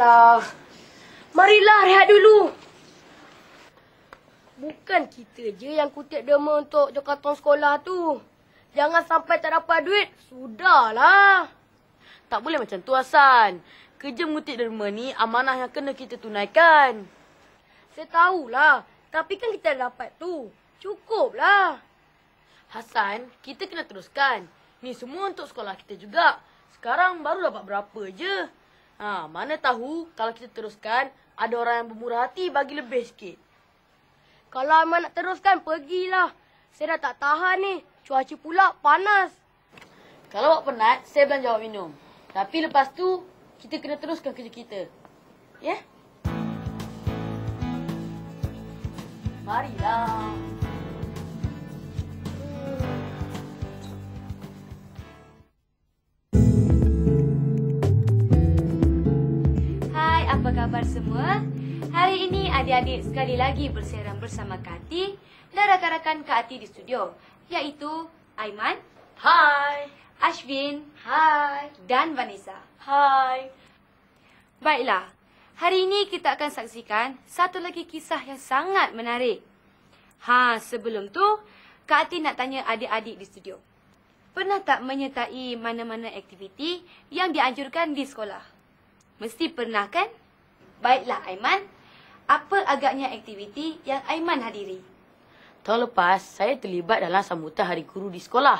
lambatlah. Marilah rehat dulu. Bukan kita je yang kutip derma untuk jokatong sekolah tu. Jangan sampai tak dapat duit. Sudahlah. Tak boleh macam tu, Hasan. Kerja mengutip derma ni amanah yang kena kita tunaikan. Saya tahulah. Tapi kan kita dah dapat tu. Cukuplah. Hasan, kita kena teruskan. Ni semua untuk sekolah kita juga. Sekarang baru dapat berapa je. Mana tahu kalau kita teruskan, ada orang yang bermurah hati bagi lebih sikit. Kalau Aiman nak teruskan, pergilah. Saya dah tak tahan ni. Cuaca pula panas. Kalau awak penat, saya belanja awak minum. Tapi lepas tu, kita kena teruskan kerja kita. Ya? Marilah. Hai, apa khabar semua? Hari ini adik-adik sekali lagi bersiaran bersama Kak Ati dan rakan-rakan Kak Ati di studio, iaitu Aiman, Hai. Ashwin, Hai. dan Vanessa. Hai. Baiklah, hari ini kita akan saksikan satu lagi kisah yang sangat menarik. Sebelum tu, Kak Ati nak tanya adik-adik di studio. Pernah tak menyertai mana-mana aktiviti yang dianjurkan di sekolah? Mesti pernah kan? Baiklah Aiman, apa agaknya aktiviti yang Aiman hadiri? Tahun lepas, saya terlibat dalam sambutan Hari Guru di sekolah.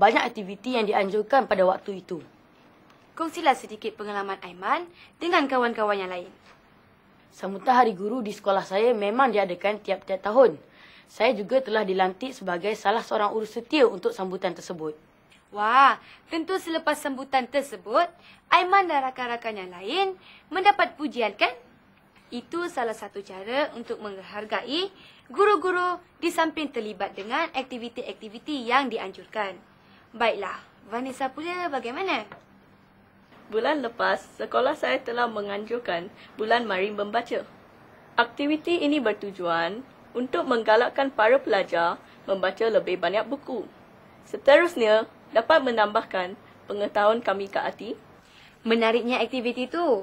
Banyak aktiviti yang dianjurkan pada waktu itu. Kongsilah sedikit pengalaman Aiman dengan kawan-kawan yang lain. Sambutan Hari Guru di sekolah saya memang diadakan tiap-tiap tahun. Saya juga telah dilantik sebagai salah seorang urus setia untuk sambutan tersebut. Wah, tentu selepas sambutan tersebut, Aiman dan rakan-rakan yang lain mendapat pujian kan? Itu salah satu cara untuk menghargai guru-guru di samping terlibat dengan aktiviti-aktiviti yang dianjurkan. Baiklah, Vanessa pula bagaimana? Bulan lepas, sekolah saya telah menganjurkan Bulan Mari Membaca. Aktiviti ini bertujuan untuk menggalakkan para pelajar membaca lebih banyak buku. Seterusnya, dapat menambahkan pengetahuan kami Kak Ati. Menariknya aktiviti itu.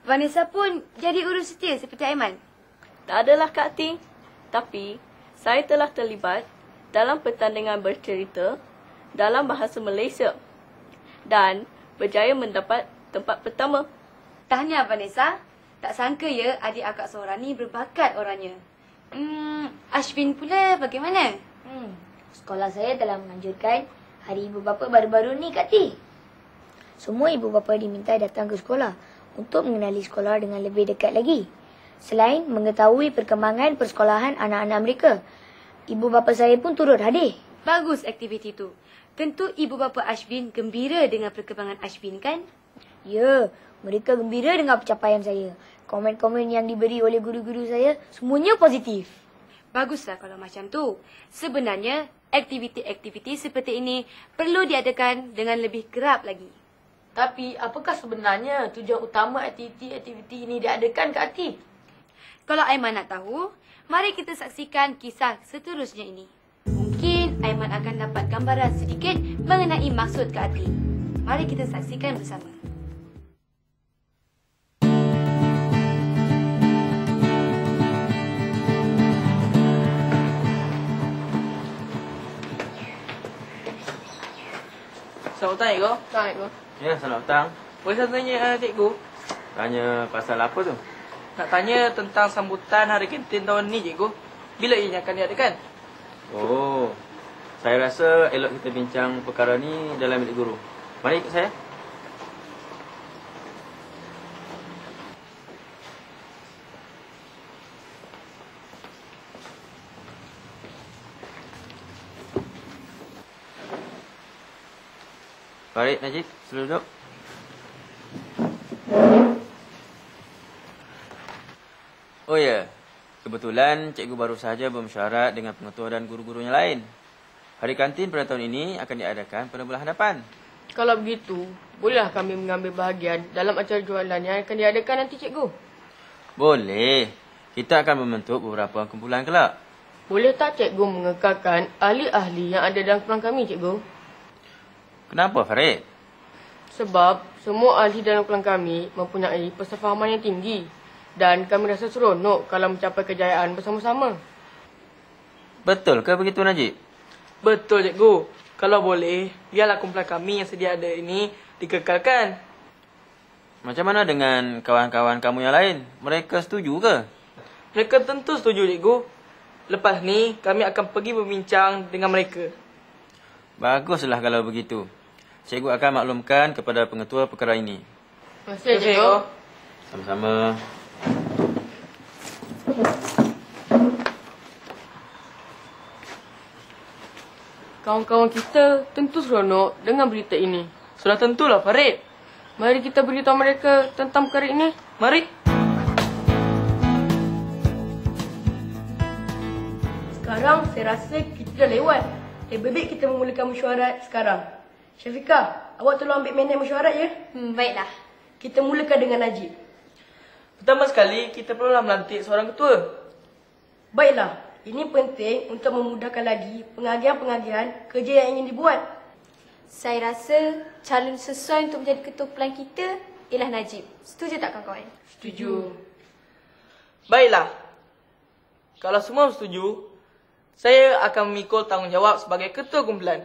Vanessa pun jadi urus setia seperti Aiman. Tak adalah Kak Ati, tapi saya telah terlibat dalam pertandingan bercerita dalam bahasa Malaysia dan berjaya mendapat tempat pertama. Tahniah Vanessa. Tak sangka ya adik akak seorang ni berbakat orangnya. Ashwin pula bagaimana? Sekolah saya telah menganjurkan Hari Ibu Bapa baru-baru ni Kak Ti. Semua ibu bapa diminta datang ke sekolah untuk mengenali sekolah dengan lebih dekat lagi. Selain mengetahui perkembangan persekolahan anak-anak mereka, ibu bapa saya pun turut hadir. Bagus aktiviti tu. Tentu ibu bapa Ashwin gembira dengan perkembangan Ashwin kan? Ya, mereka gembira dengan pencapaian saya. Komen-komen yang diberi oleh guru-guru saya semuanya positif. Baguslah kalau macam tu. Sebenarnya, aktiviti-aktiviti seperti ini perlu diadakan dengan lebih kerap lagi. Tapi, apakah sebenarnya tujuan utama aktiviti-aktiviti ini diadakan, Kak Ati? Kalau Aiman nak tahu, mari kita saksikan kisah seterusnya ini. Mungkin Aiman akan dapat gambaran sedikit mengenai maksud Kak Ati. Mari kita saksikan bersama. Selamat datang, Cikgu. Assalamualaikum. Ya, selamat datang. Boleh saya tanya, Cikgu? Tanya pasal apa tu? Nak tanya tentang sambutan Hari Kantin tahun ni, Cikgu. Bila ianya akan diadakan? Oh, saya rasa elok kita bincang perkara ni dalam bilik guru. Mari ikut saya. Mari, Najib, sila duduk. Oh ya, kebetulan cikgu baru sahaja bermesyuarat dengan pengetua dan guru-guru yang lain. Hari kantin pada tahun ini akan diadakan pada bulan hadapan. Kalau begitu, bolehlah kami mengambil bahagian dalam acara jualan yang akan diadakan nanti, Cikgu? Boleh. Kita akan membentuk beberapa kumpulan kelak. Boleh tak Cikgu mengekalkan ahli-ahli yang ada dalam kelas kami, Cikgu? Kenapa, Farid? Sebab semua ahli dalam kelas kami mempunyai persefahaman yang tinggi. Dan kami rasa seronok kalau mencapai kejayaan bersama-sama. Betul ke begitu, Najib? Betul, cikgu. Kalau boleh, biarlah kumpulan kami yang sedia ada ini dikekalkan. Macam mana dengan kawan-kawan kamu yang lain? Mereka setuju ke? Mereka tentu setuju, cikgu. Lepas ni, kami akan pergi berbincang dengan mereka. Baguslah kalau begitu. Cikgu akan maklumkan kepada pengetua perkara ini. Terima kasih, cikgu. Sama-sama. Kawan-kawan kita tentu seronok dengan berita ini. Sudah tentulah, Farid. Mari kita beritahu mereka tentang perkara ini. Mari. Sekarang saya rasa kita dah lewat. Lebih baik kita memulakan mesyuarat sekarang. Syafiqah, awak tolong ambil minit mesyuarat ya. Baiklah. Kita mulakan dengan Najib. Pertama sekali, kita perlulah melantik seorang ketua. Baiklah, ini penting untuk memudahkan lagi pengagihan-pengagihan kerja yang ingin dibuat. Saya rasa calon sesuai untuk menjadi ketua pelan kita ialah Najib. Setuju tak kawan-kawan? Setuju. Baiklah. Kalau semua setuju, saya akan memikul tanggungjawab sebagai ketua kumpulan.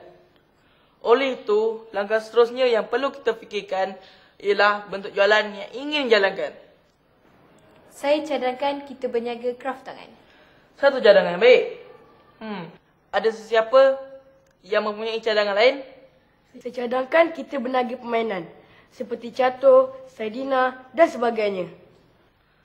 Oleh itu, langkah seterusnya yang perlu kita fikirkan ialah bentuk jualan yang ingin dijalankan. Saya cadangkan kita berniaga kraft tangan. Satu cadangan yang baik. Ada sesiapa yang mempunyai cadangan lain? Saya cadangkan kita berniaga permainan. Seperti catur, saidina dan sebagainya.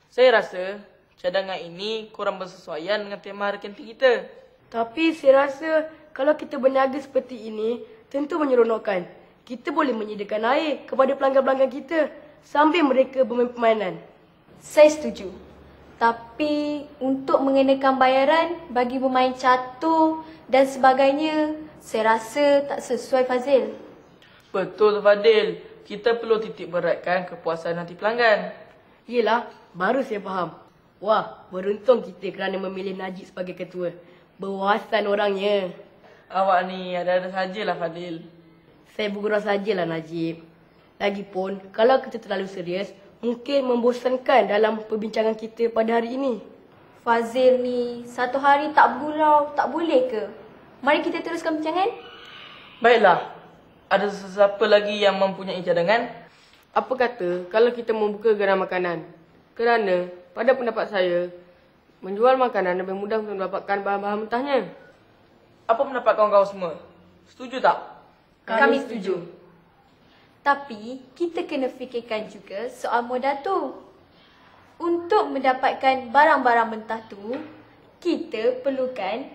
Saya rasa cadangan ini kurang bersesuaian dengan tema hari kantin kita. Tapi saya rasa kalau kita berniaga seperti ini, tentu menyeronokkan. Kita boleh menyediakan air kepada pelanggan-pelanggan kita sambil mereka bermain permainan. Saya setuju. Tapi untuk mengenakan bayaran bagi bermain catur dan sebagainya, saya rasa tak sesuai, Fazil. Betul, Fadil. Kita perlu titik beratkan kepuasan hati pelanggan. Yelah, baru saya faham. Wah, beruntung kita kerana memilih Najib sebagai ketua. Berwawasan orangnya. Awak ni ada-ada sajalah, Fadil. Saya bergurau sajalah, Najib. Lagipun, kalau kita terlalu serius, mungkin membosankan dalam perbincangan kita pada hari ini. Fazil ni, satu hari tak bergurau, tak boleh ke? Mari kita teruskan perbincangan. Baiklah. Ada sesiapa lagi yang mempunyai cadangan? Apa kata kalau kita membuka gerai makanan? Kerana pada pendapat saya, menjual makanan lebih mudah untuk mendapatkan bahan-bahan mentahnya. Apa pendapat kawan-kawan semua? Setuju tak? Kami setuju. Tapi, kita kena fikirkan juga soal modal tu. Untuk mendapatkan barang-barang mentah tu, kita perlukan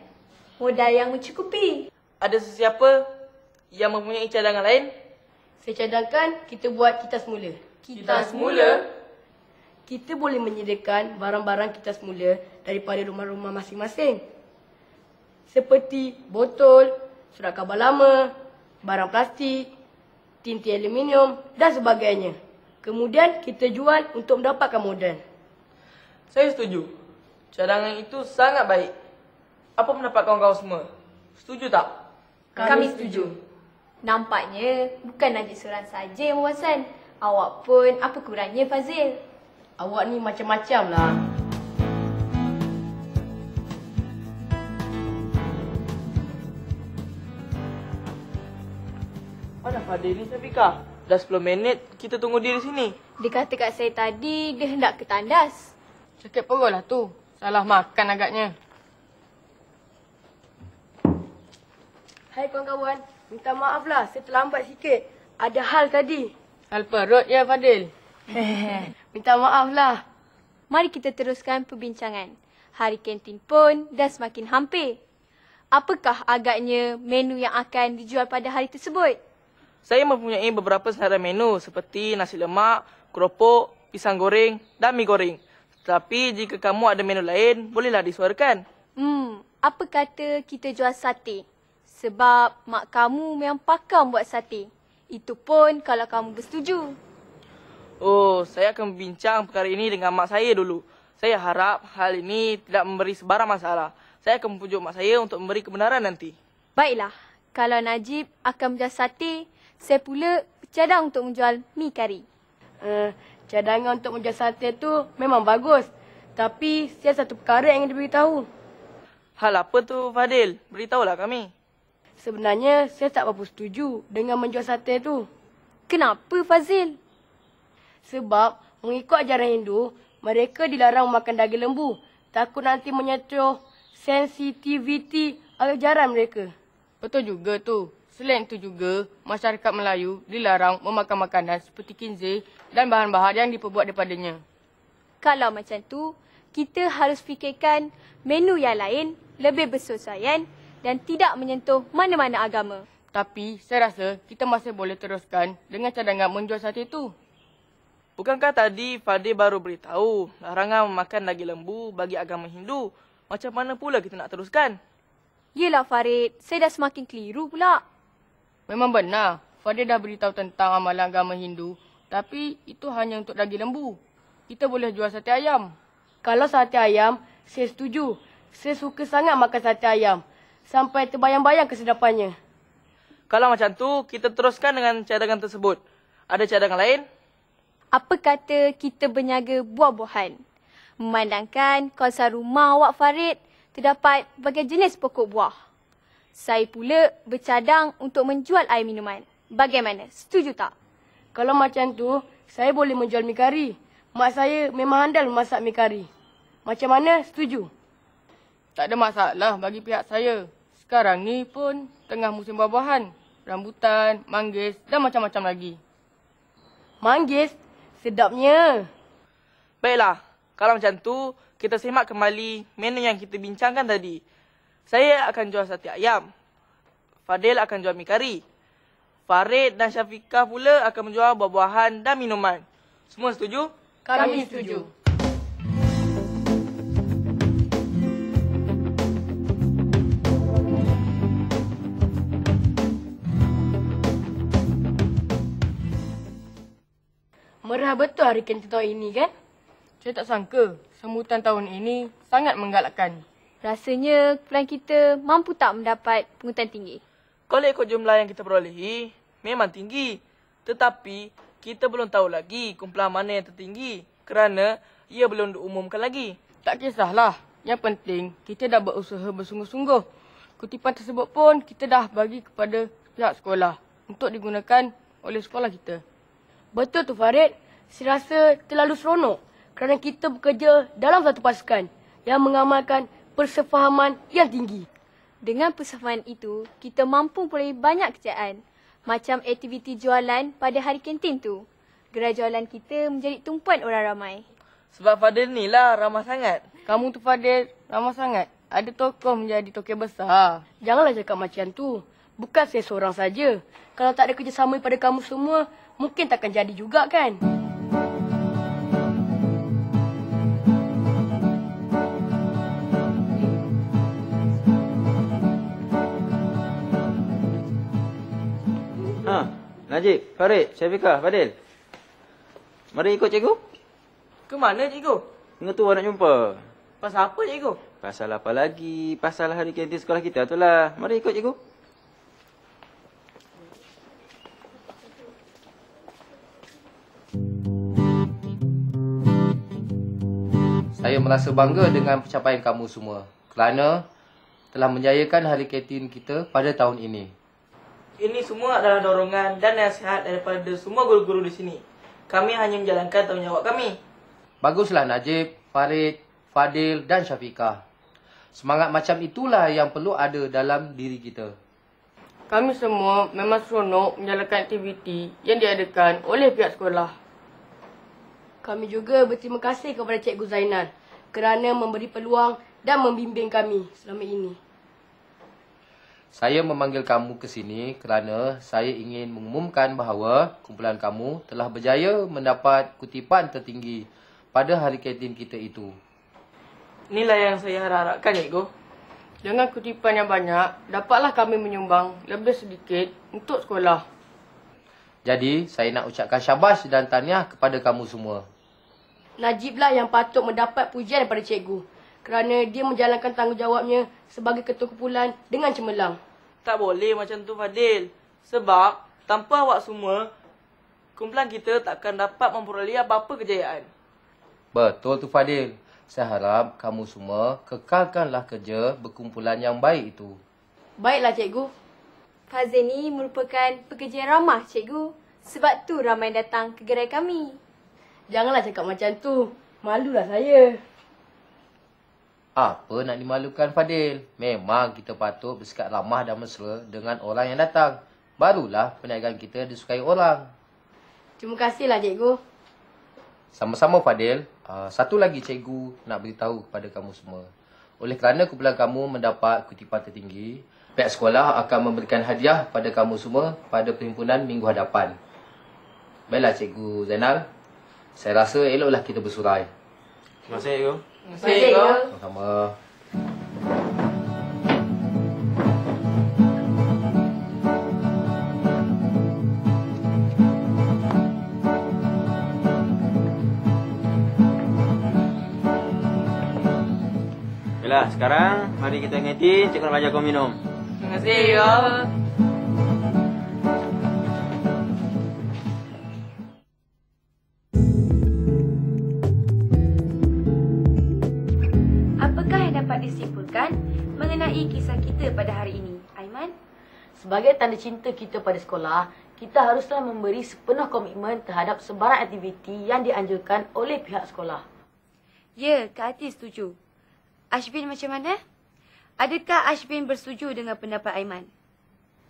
modal yang mencukupi. Ada sesiapa yang mempunyai cadangan lain? Saya cadangkan kita buat kita semula. Kita semula? Kita boleh menyediakan barang-barang kita semula daripada rumah-rumah masing-masing. Seperti botol, surat khabar lama, barang plastik, tinti aluminium dan sebagainya. Kemudian kita jual untuk mendapatkan modal. Saya setuju. Cadangan itu sangat baik. Apa pendapat kawan-kawan semua? Setuju tak? Kami setuju. Nampaknya bukan Najib seorang saja yang berwawasan. Awak pun apa kurangnya, Fazil? Awak ni macam-macam lah. Mana Fadil ni, Syafiqah? Dah 10 minit kita tunggu dia di sini. Dia kata kat saya tadi dia hendak ke tandas. Sakit perut lah tu. Salah makan agaknya. Hai kawan-kawan. Minta maaf lah, saya terlambat sikit. Ada hal tadi. Hal perut ya, Fadil? Minta maaf lah. Mari kita teruskan perbincangan. Hari kantin pun dah semakin hampir. Apakah agaknya menu yang akan dijual pada hari tersebut? Saya mempunyai beberapa senarai menu seperti nasi lemak, keropok, pisang goreng dan mi goreng. Tetapi jika kamu ada menu lain, bolehlah disuarakan. Apa kata kita jual sate? Sebab mak kamu memang pakar buat sate. Itu pun kalau kamu bersetuju. Oh, saya akan berbincang perkara ini dengan mak saya dulu. Saya harap hal ini tidak memberi sebarang masalah. Saya akan mempujuk mak saya untuk memberi kebenaran nanti. Baiklah, kalau Najib akan menjual sate, saya pula cadang untuk menjual mi kari. Cadangan untuk menjual sate tu memang bagus. Tapi saya satu perkara yang ingin diberitahu. Hal apa tu Fadil? Beritahulah kami. Sebenarnya saya tak berapa setuju dengan menjual sate tu. Kenapa Fazil? Sebab mengikut ajaran Hindu, mereka dilarang makan daging lembu. Takut nanti menyentuh sensitiviti ajaran mereka. Betul juga tu. Selain itu juga, masyarakat Melayu dilarang memakan makanan seperti kinzir dan bahan-bahan yang diperbuat daripadanya. Kalau macam tu, kita harus fikirkan menu yang lain, lebih bersesuaian dan tidak menyentuh mana-mana agama. Tapi saya rasa kita masih boleh teruskan dengan cadangan menjual sate itu. Bukankah tadi Fadil baru beritahu larangan memakan daging lembu bagi agama Hindu? Macam mana pula kita nak teruskan? Yelah Farid, saya dah semakin keliru pula. Memang benar, Fadil dah beritahu tentang amalan agama Hindu. Tapi itu hanya untuk daging lembu. Kita boleh jual sate ayam. Kalau sate ayam, saya setuju. Saya suka sangat makan sate ayam. Sampai terbayang-bayang kesedapannya. Kalau macam tu, kita teruskan dengan cadangan tersebut. Ada cadangan lain? Apa kata kita berniaga buah-buahan? Memandangkan kawasan rumah awak Farid terdapat berbagai jenis pokok buah. Saya pula bercadang untuk menjual air minuman. Bagaimana? Setuju tak? Kalau macam tu, saya boleh menjual mi kari. Mak saya memang handal memasak mi kari. Macam mana? Setuju? Tak ada masalah bagi pihak saya. Sekarang ni pun tengah musim buah-buahan. Rambutan, manggis dan macam-macam lagi. Manggis? Sedapnya. Baiklah, kalau macam tu, kita semak kembali menu yang kita bincangkan tadi. Saya akan jual sate ayam. Fadil akan jual mi kari. Farid dan Syafiqah pula akan menjual buah-buahan dan minuman. Semua setuju? Kami setuju. Merah betul hari kantin tahun ini kan? Saya tak sangka sambutan tahun ini sangat menggalakkan. Rasanya kumpulan kita mampu tak mendapat pungutan tinggi? Kalau ikut jumlah yang kita perolehi, memang tinggi. Tetapi, kita belum tahu lagi kumpulan mana yang tertinggi kerana ia belum diumumkan lagi. Tak kisahlah. Yang penting, kita dah berusaha bersungguh-sungguh. Kutipan tersebut pun kita dah bagi kepada pihak sekolah untuk digunakan oleh sekolah kita. Betul tu Farid. Saya rasa terlalu seronok kerana kita bekerja dalam satu pasukan yang mengamalkan persefahaman yang tinggi. Dengan persefahaman itu, kita mampu memperoleh banyak kejayaan. Macam aktiviti jualan pada hari kantin tu. Gerai jualan kita menjadi tumpuan orang ramai. Sebab Fadil ni lah ramah sangat. Kamu tu Fadil ramah sangat. Ada tokoh menjadi tokoh besar. Janganlah cakap macam tu. Bukan saya seorang saja. Kalau tak ada kerjasama pada kamu semua, mungkin takkan jadi juga kan? Najib, Farid, Syafiqah, Fadil. Mari ikut cikgu. Ke mana cikgu? Tengah tu nak jumpa. Pasal apa cikgu? Pasal apa lagi? Pasal hari kantin sekolah kita tu lah. Mari ikut cikgu. Saya merasa bangga dengan pencapaian kamu semua kerana telah menjayakan hari kantin kita pada tahun ini. Ini semua adalah dorongan dan nasihat daripada semua guru-guru di sini. Kami hanya menjalankan tanggungjawab kami. Baguslah Najib, Farid, Fadil dan Syafiqah. Semangat macam itulah yang perlu ada dalam diri kita. Kami semua memang seronok menjalankan aktiviti yang diadakan oleh pihak sekolah. Kami juga berterima kasih kepada Cikgu Zainal kerana memberi peluang dan membimbing kami selama ini. Saya memanggil kamu ke sini kerana saya ingin mengumumkan bahawa kumpulan kamu telah berjaya mendapat kutipan tertinggi pada hari kantin kita itu. Inilah yang saya harapkan, cikgu. Dengan kutipan yang banyak, dapatlah kami menyumbang lebih sedikit untuk sekolah. Jadi, saya nak ucapkan syabas dan tahniah kepada kamu semua. Najiblah yang patut mendapat pujian daripada cikgu kerana dia menjalankan tanggungjawabnya sebagai ketua kumpulan dengan cemerlang. Tak boleh macam tu Fadil. Sebab tanpa awak semua, kumpulan kita takkan dapat memperoleh apa-apa kejayaan. Betul tu Fadil. Saya harap kamu semua kekalkanlah kerja berkumpulan yang baik itu. Baiklah, cikgu. Fazil ni merupakan pekerja yang ramah, cikgu. Sebab tu ramai datang ke gerai kami. Janganlah cakap macam tu. Malulah saya. Apa nak dimalukan Fadil? Memang kita patut bersikap ramah dan mesra dengan orang yang datang. Barulah perniagaan kita disukai orang. Terima kasihlah cikgu. Sama-sama Fadil. Satu lagi cikgu nak beritahu kepada kamu semua. Oleh kerana kumpulan kamu mendapat kutipan tertinggi, pihak sekolah akan memberikan hadiah pada kamu semua pada perhimpunan minggu hadapan. Baiklah Cikgu Zainal. Saya rasa eloklah kita bersurai. Terima kasih, cikgu. Terima kasih cikgu. Sama-sama. Baiklah, sekarang mari kita ingeti cikgu nak belajar kau minum. Terima kasih ya. Apakah yang dapat disimpulkan mengenai kisah kita pada hari ini, Aiman? Sebagai tanda cinta kita pada sekolah, kita haruslah memberi sepenuh komitmen terhadap sebarang aktiviti yang dianjurkan oleh pihak sekolah. Ya, Kak Ati setuju. Ashbin macam mana? Adakah Ashbin bersetuju dengan pendapat Aiman?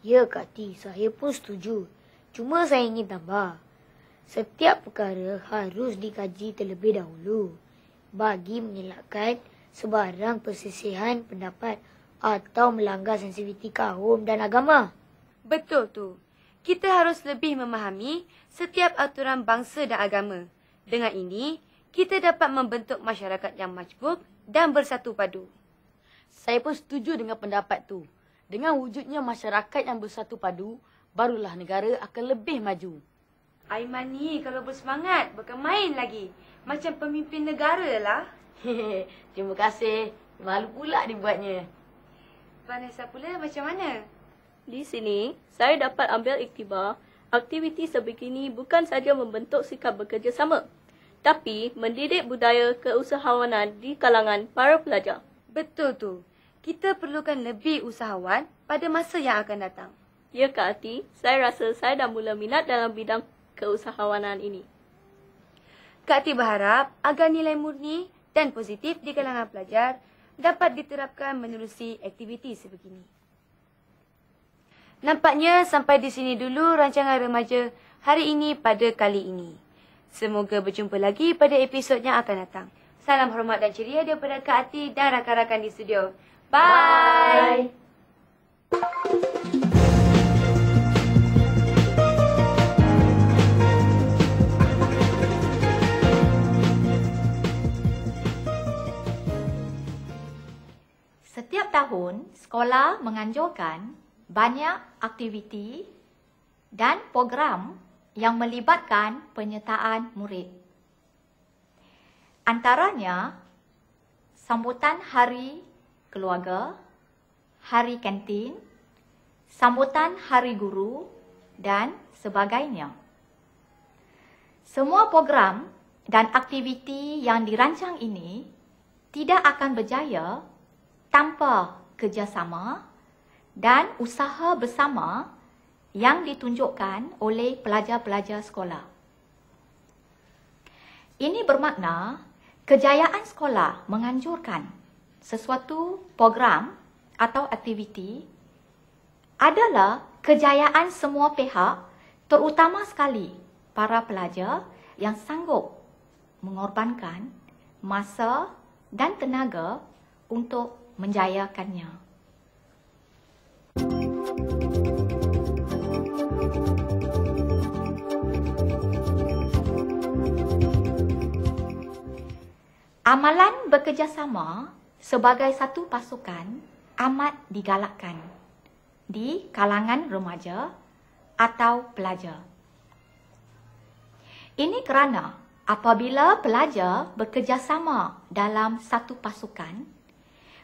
Ya Kak Ti, saya pun setuju. Cuma saya ingin tambah. Setiap perkara harus dikaji terlebih dahulu bagi mengelakkan sebarang persisihan pendapat atau melanggar sensitiviti kaum dan agama. Betul tu. Kita harus lebih memahami setiap aturan bangsa dan agama. Dengan ini, kita dapat membentuk masyarakat yang majmuk dan bersatu padu. Saya pun setuju dengan pendapat tu. Dengan wujudnya masyarakat yang bersatu padu, barulah negara akan lebih maju. Aiman ni kalau bersemangat, bukan main lagi. Macam pemimpin negara lah. Terima kasih. Malu pula dibuatnya. Vanessa pula macam mana? Di sini, saya dapat ambil iktibar aktiviti sebegini bukan saja membentuk sikap bekerjasama, tapi mendidik budaya keusahawanan di kalangan para pelajar. Betul tu. Kita perlukan lebih usahawan pada masa yang akan datang. Ya Kak Ati, saya rasa saya dah mula minat dalam bidang keusahawanan ini. Kak Ati berharap agar nilai murni dan positif di kalangan pelajar dapat diterapkan menerusi aktiviti sebegini. Nampaknya sampai di sini dulu rancangan remaja hari ini pada kali ini. Semoga berjumpa lagi pada episod yang akan datang. Salam hormat dan ceria daripada Kak Ati dan rakan-rakan di studio. Bye! Setiap tahun, sekolah menganjurkan banyak aktiviti dan program yang melibatkan penyertaan murid. Antaranya, sambutan Hari Keluarga, Hari Kantin, sambutan Hari Guru dan sebagainya. Semua program dan aktiviti yang dirancang ini tidak akan berjaya tanpa kerjasama dan usaha bersama yang ditunjukkan oleh pelajar-pelajar sekolah. Ini bermakna kejayaan sekolah menganjurkan sesuatu program atau aktiviti adalah kejayaan semua pihak, terutama sekali para pelajar yang sanggup mengorbankan masa dan tenaga untuk menjayakannya. Amalan bekerjasama sebagai satu pasukan amat digalakkan di kalangan remaja atau pelajar. Ini kerana apabila pelajar bekerjasama dalam satu pasukan,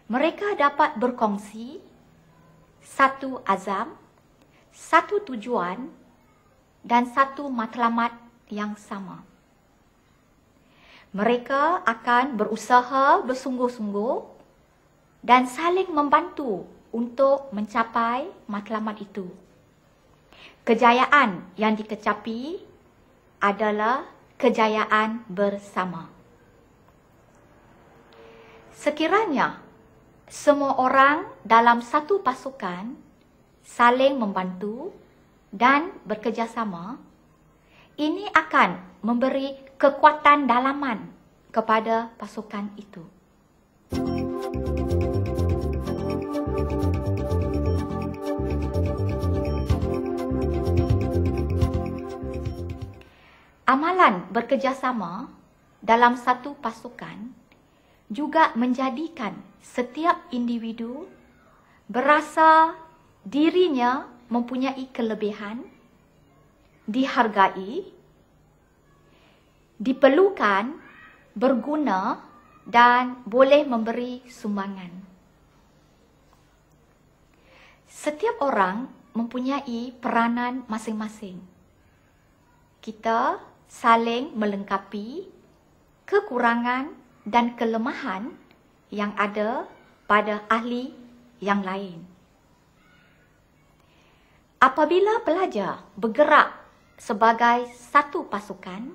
mereka dapat berkongsi satu azam, satu tujuan dan satu matlamat yang sama. Mereka akan berusaha bersungguh-sungguh dan saling membantu untuk mencapai matlamat itu. Kejayaan yang dikecapi adalah kejayaan bersama. Sekiranya semua orang dalam satu pasukan saling membantu dan bekerjasama, ini akan memberi kekuatan dalaman kepada pasukan itu. Amalan bekerjasama dalam satu pasukan juga menjadikan setiap individu berasa dirinya mempunyai kelebihan, dihargai, diperlukan, berguna dan boleh memberi sumbangan. Setiap orang mempunyai peranan masing-masing. Kita saling melengkapi kekurangan dan kelemahan yang ada pada ahli yang lain. Apabila pelajar bergerak sebagai satu pasukan,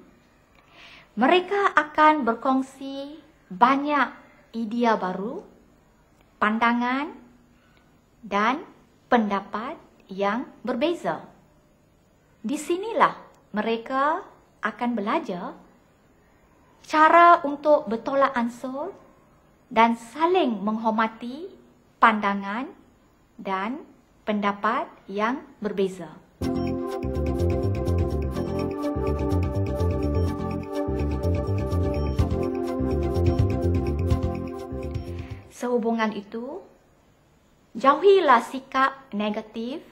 mereka akan berkongsi banyak idea baru, pandangan dan pendapat yang berbeza. Di sinilah mereka akan belajar cara untuk bertolak ansur dan saling menghormati pandangan dan pendapat yang berbeza. Sehubungan itu, jauhilah sikap negatif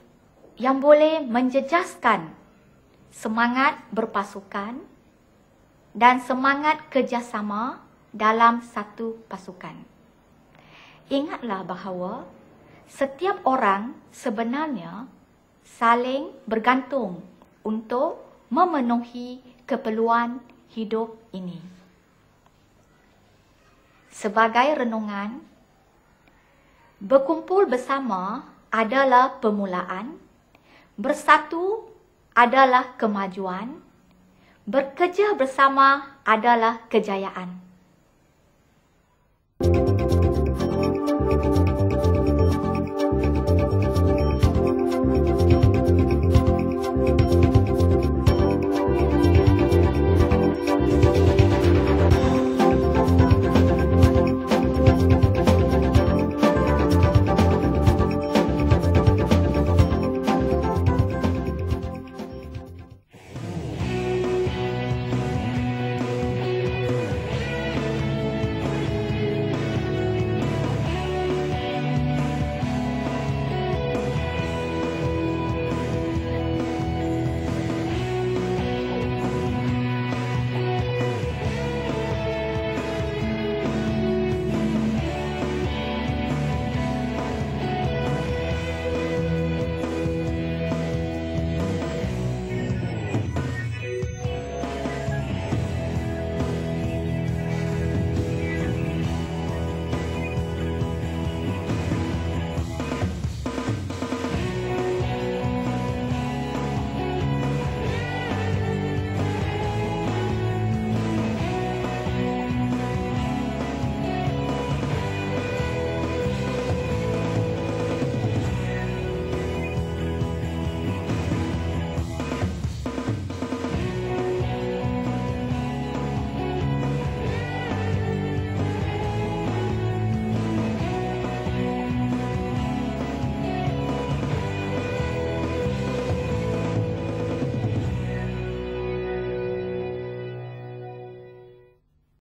yang boleh menjejaskan semangat berpasukan dan semangat kerjasama dalam satu pasukan. Ingatlah bahawa setiap orang sebenarnya saling bergantung untuk memenuhi keperluan hidup ini. Sebagai renungan, berkumpul bersama adalah permulaan, bersatu adalah kemajuan, bekerja bersama adalah kejayaan.